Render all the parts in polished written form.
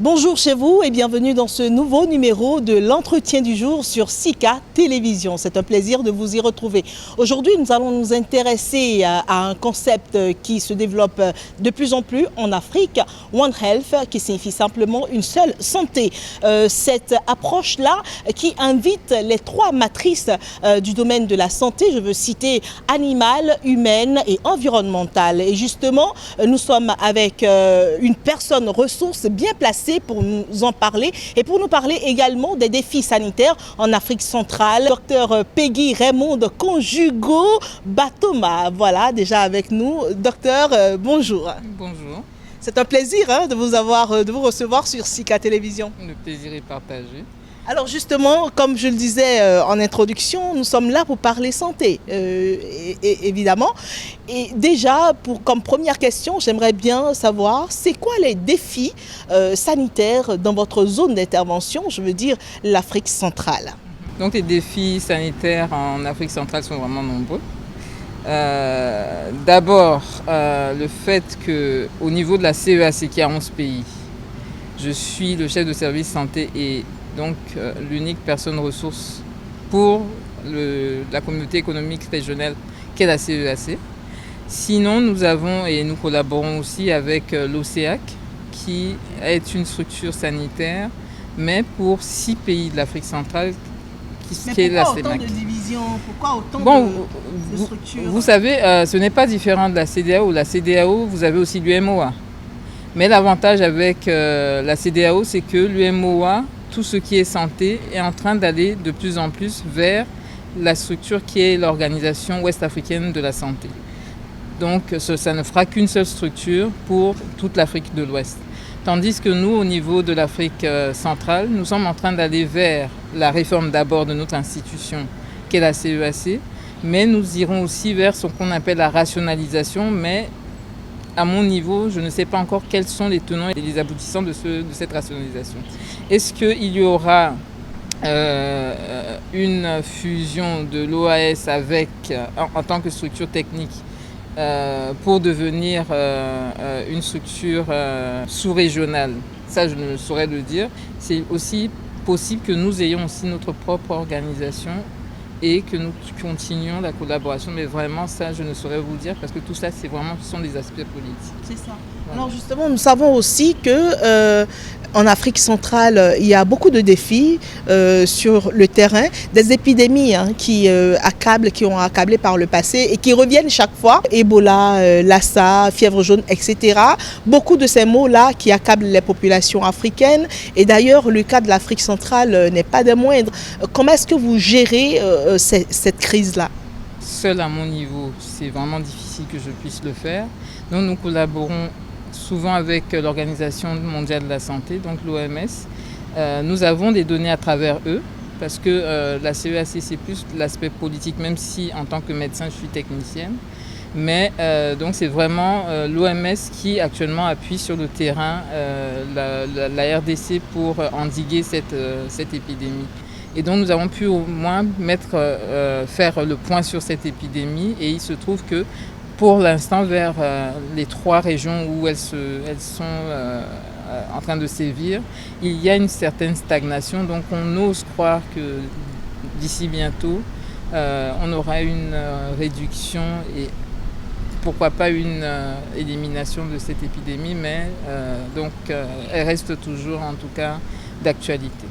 Bonjour chez vous et bienvenue dans ce nouveau numéro de l'entretien du jour sur Sika Télévision. C'est un plaisir de vous y retrouver. Aujourd'hui, nous allons nous intéresser à un concept qui se développe de plus en plus en Afrique, One Health, qui signifie simplement une seule santé. Cette approche-là qui invite les trois matrices du domaine de la santé, je veux citer animale, humaine et environnementale. Et justement, nous sommes avec une personne ressource bien placée pour nous en parler et pour nous parler également des défis sanitaires en Afrique centrale. Docteur Peggy Raymond Conjugo Batoma, voilà déjà avec nous. Docteur, bonjour. Bonjour. C'est un plaisir de vous recevoir sur Sika Télévision. Le plaisir est partagé. Alors justement, comme je le disais en introduction, nous sommes là pour parler santé, évidemment. Et déjà, comme première question, j'aimerais bien savoir, c'est quoi les défis sanitaires dans votre zone d'intervention, je veux dire l'Afrique centrale? Donc les défis sanitaires en Afrique centrale sont vraiment nombreux. D'abord, le fait qu'au niveau de la CEAC, qui a 11 pays, je suis le chef de service santé et donc l'unique personne ressource pour la communauté économique régionale qu'est la CEAC. Sinon, nous avons et nous collaborons aussi avec l'OCEAC, qui est une structure sanitaire, mais pour 6 pays de l'Afrique centrale, qui est la CEMAC. Pourquoi autant de divisions? Pourquoi autant de structures? Vous savez, ce n'est pas différent de la CEDEAO. La CEDEAO, vous avez aussi l'UMOA. Mais l'avantage avec la CEDEAO, c'est que l'UMOA, tout ce qui est santé, est en train d'aller de plus en plus vers la structure qui est l'Organisation ouest-africaine de la santé. Donc ça ne fera qu'une seule structure pour toute l'Afrique de l'Ouest. Tandis que nous, au niveau de l'Afrique centrale, nous sommes en train d'aller vers la réforme d'abord de notre institution, qui est la CEAC, mais nous irons aussi vers ce qu'on appelle la rationalisation, mais à mon niveau, je ne sais pas encore quels sont les tenants et les aboutissants de cette rationalisation. Est-ce qu'il y aura une fusion de l'OAS avec, en tant que structure technique pour devenir une structure sous-régionale? Ça, je ne saurais le dire. C'est aussi possible que nous ayons aussi notre propre organisation et que nous continuions la collaboration. Mais vraiment, ça, je ne saurais vous dire parce que tout ça, ce sont des aspects politiques. C'est ça. Voilà. Alors justement, nous savons aussi que en Afrique centrale, il y a beaucoup de défis sur le terrain, des épidémies qui ont accablé par le passé et qui reviennent chaque fois. Ebola, Lassa, fièvre jaune, etc. Beaucoup de ces mots-là qui accablent les populations africaines. Et d'ailleurs, le cas de l'Afrique centrale n'est pas des moindres. Comment est-ce que vous gérez cette crise-là? Seul à mon niveau, c'est vraiment difficile que je puisse le faire. Donc nous collaborons souvent avec l'Organisation mondiale de la santé, donc l'OMS. Nous avons des données à travers eux, parce que la CEAC, c'est plus l'aspect politique, même si en tant que médecin, je suis technicienne. Mais donc c'est vraiment l'OMS qui actuellement appuie sur le terrain la RDC pour endiguer cette épidémie. Et donc nous avons pu au moins faire le point sur cette épidémie, et il se trouve que pour l'instant, vers les 3 régions où elles sont en train de sévir, il y a une certaine stagnation. Donc on ose croire que d'ici bientôt, on aura une réduction et pourquoi pas une élimination de cette épidémie. Mais elle reste toujours en tout cas d'actualité.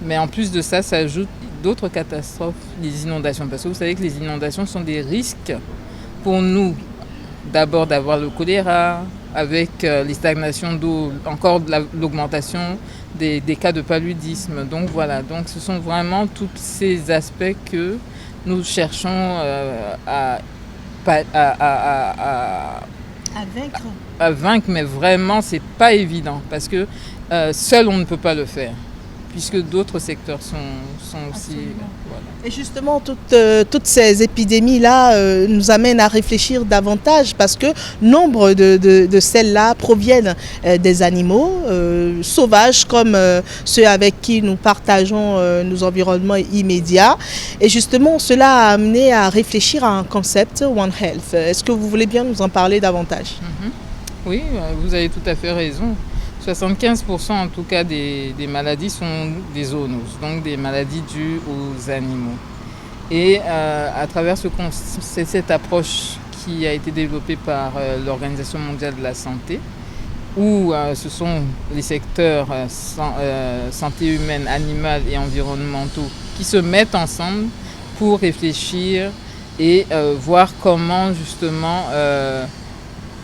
Mais en plus de ça, ça ajoute d'autres catastrophes, les inondations. Parce que vous savez que les inondations sont des risques pour nous, d'abord d'avoir le choléra, avec les stagnations d'eau, encore l'augmentation des cas de paludisme. Donc voilà, donc ce sont vraiment tous ces aspects que nous cherchons à vaincre, mais vraiment c'est pas évident parce que seul on ne peut pas le faire, puisque d'autres secteurs sont aussi... Voilà. Et justement, toutes ces épidémies-là nous amènent à réfléchir davantage parce que nombre de celles-là proviennent des animaux sauvages comme ceux avec qui nous partageons nos environnements immédiats. Et justement, cela a amené à réfléchir à un concept One Health. Est-ce que vous voulez bien nous en parler davantage? Oui, vous avez tout à fait raison. 75% en tout cas des maladies sont des zoonoses, donc des maladies dues aux animaux. Et à travers cette approche qui a été développée par l'Organisation mondiale de la santé, où ce sont les secteurs santé humaine, animale et environnementaux qui se mettent ensemble pour réfléchir et voir comment justement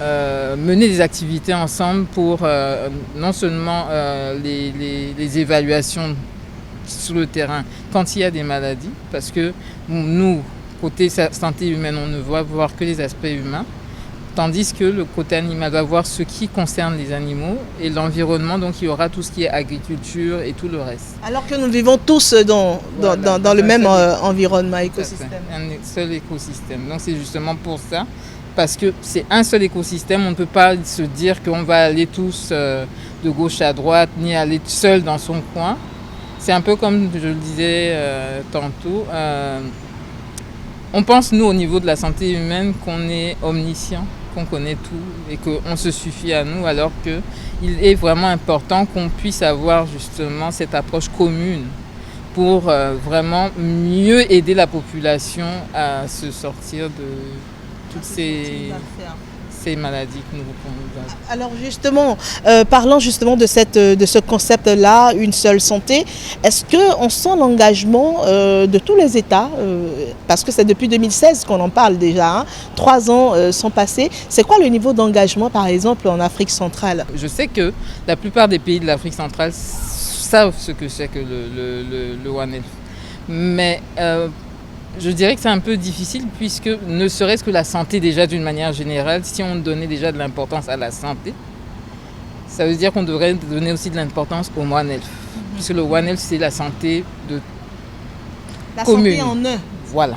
mener des activités ensemble pour non seulement les évaluations sur le terrain quand il y a des maladies, parce que nous, côté santé humaine, on ne va voir que les aspects humains, tandis que le côté animal va voir ce qui concerne les animaux et l'environnement, donc il y aura tout ce qui est agriculture et tout le reste. Alors que nous vivons tous dans le même environnement, écosystème. Un seul écosystème. Donc c'est justement pour ça, parce que c'est un seul écosystème, on ne peut pas se dire qu'on va aller tous de gauche à droite, ni aller seul dans son coin. C'est un peu comme je le disais tantôt, on pense nous au niveau de la santé humaine qu'on est omniscient, qu'on connaît tout et qu'on se suffit à nous, alors qu'il est vraiment important qu'on puisse avoir justement cette approche commune pour vraiment mieux aider la population à se sortir de toutes ces maladies que nous avons. Alors justement, parlant justement de ce concept-là, une seule santé, est-ce qu'on sent l'engagement de tous les États, parce que c'est depuis 2016 qu'on en parle déjà, hein, 3 ans sont passés. C'est quoi le niveau d'engagement par exemple en Afrique centrale? Je sais que la plupart des pays de l'Afrique centrale savent ce que c'est que le One Health. Mais je dirais que c'est un peu difficile puisque ne serait-ce que la santé déjà d'une manière générale, si on donnait déjà de l'importance à la santé, ça veut dire qu'on devrait donner aussi de l'importance au One Health. Puisque le One Health, c'est la santé de la commune. Santé en un. Voilà.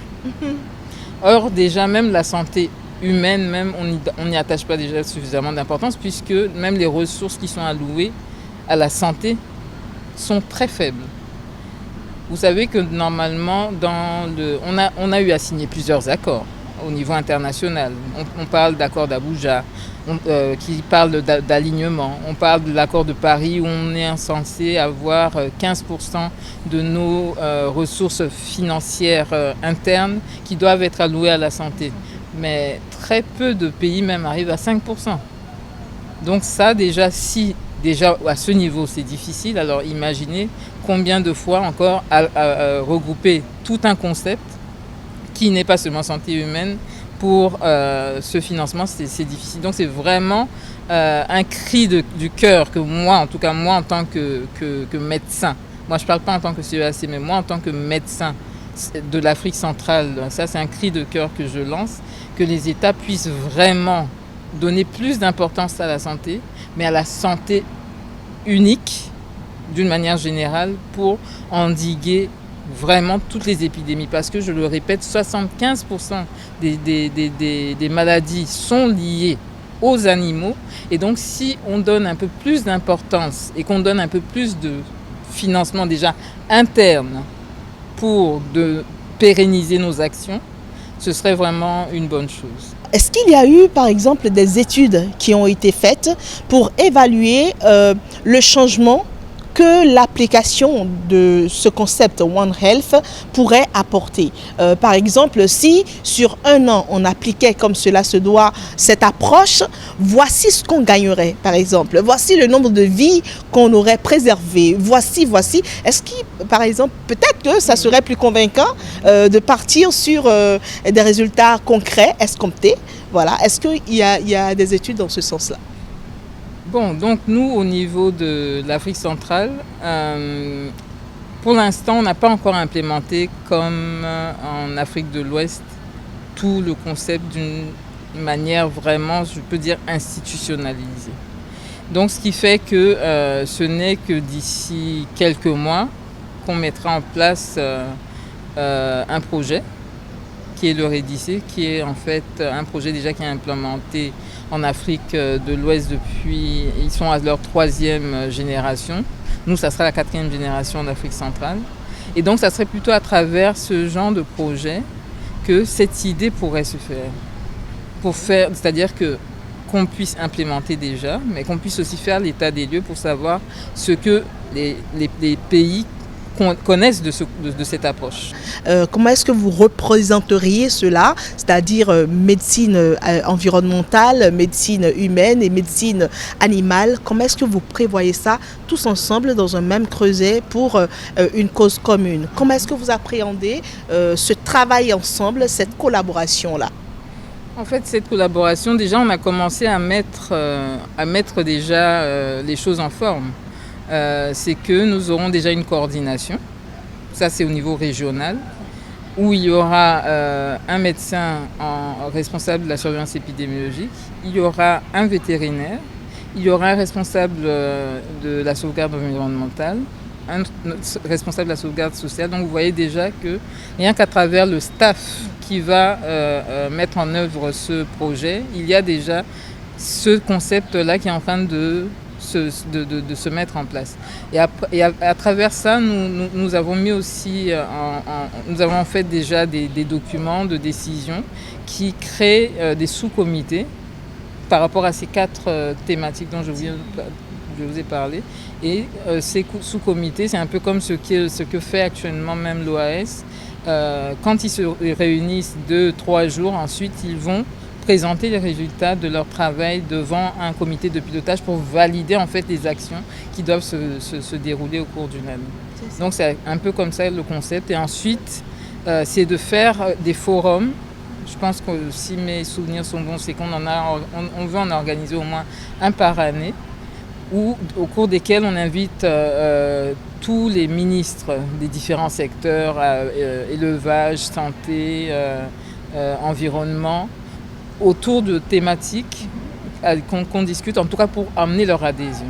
Or, déjà, même la santé humaine, même, on n'y attache pas déjà suffisamment d'importance puisque même les ressources qui sont allouées à la santé sont très faibles. Vous savez que normalement, on a eu à signer plusieurs accords au niveau international. On parle d'accord d'Abuja, qui parle d'alignement. On parle de l'accord de Paris où on est censé avoir 15% de nos ressources financières internes qui doivent être allouées à la santé. Mais très peu de pays même arrivent à 5%. Donc ça, déjà à ce niveau, c'est difficile. Alors imaginez combien de fois encore à regrouper tout un concept qui n'est pas seulement santé humaine pour ce financement, c'est difficile. Donc c'est vraiment un cri du cœur que moi, en tout cas moi en tant que médecin, moi je ne parle pas en tant que CEAC, mais moi en tant que médecin de l'Afrique centrale, ça c'est un cri de cœur que je lance, que les États puissent vraiment donner plus d'importance à la santé, mais à la santé unique d'une manière générale pour endiguer vraiment toutes les épidémies. Parce que je le répète, 75% des maladies sont liées aux animaux. Et donc si on donne un peu plus d'importance et qu'on donne un peu plus de financement déjà interne pour pérenniser nos actions, ce serait vraiment une bonne chose. Est-ce qu'il y a eu, par exemple, des études qui ont été faites pour évaluer le changement que l'application de ce concept One Health pourrait apporter? Par exemple, si sur 1 an, on appliquait comme cela se doit cette approche, voici ce qu'on gagnerait, par exemple. Voici le nombre de vies qu'on aurait préservées. Voici. Est-ce que, par exemple, peut-être que ça serait plus convaincant de partir sur des résultats concrets, escomptés. Voilà. Est-ce qu'il y a des études dans ce sens-là? Bon, donc nous, au niveau de l'Afrique centrale, pour l'instant, on n'a pas encore implémenté, comme en Afrique de l'Ouest, tout le concept d'une manière vraiment, je peux dire, institutionnalisée. Donc, ce qui fait que ce n'est que d'ici quelques mois qu'on mettra en place un projet qui est le REDIC, qui est en fait un projet déjà qui est implémenté en Afrique de l'Ouest depuis, ils sont à leur 3e génération. Nous, ça sera la 4e génération d'Afrique centrale. Et donc, ça serait plutôt à travers ce genre de projet que cette idée pourrait se faire. C'est-à-dire que qu'on puisse implémenter déjà, mais qu'on puisse aussi faire l'état des lieux pour savoir ce que les pays connaissent de cette approche. Comment est-ce que vous représenteriez cela, c'est-à-dire médecine environnementale, médecine humaine et médecine animale? Comment est-ce que vous prévoyez ça tous ensemble dans un même creuset pour une cause commune? Comment est-ce que vous appréhendez ce travail ensemble, cette collaboration-là? En fait, cette collaboration, déjà, on a commencé à mettre déjà les choses en forme. C'est que nous aurons déjà une coordination, ça c'est au niveau régional, où il y aura un médecin responsable de la surveillance épidémiologique, il y aura un vétérinaire, il y aura un responsable de la sauvegarde environnementale, un responsable de la sauvegarde sociale. Donc vous voyez déjà que rien qu'à travers le staff qui va mettre en œuvre ce projet, il y a déjà ce concept-là qui est en train de se mettre en place. Et à travers ça, nous avons mis aussi, nous avons fait déjà des documents de décision qui créent des sous-comités par rapport à ces 4 thématiques dont je vous ai parlé. Et ces sous-comités, c'est un peu comme ce que fait actuellement même l'OAS. Quand ils se réunissent 2-3 jours, ensuite ils vont présenter les résultats de leur travail devant un comité de pilotage pour valider en fait les actions qui doivent se dérouler au cours d'une année. Donc c'est un peu comme ça le concept. Et ensuite, c'est de faire des forums. Je pense que si mes souvenirs sont bons, c'est on veut en organiser au moins un par année, au cours desquels on invite tous les ministres des différents secteurs, élevage, santé, environnement, autour de thématiques qu'on discute, en tout cas pour amener leur adhésion.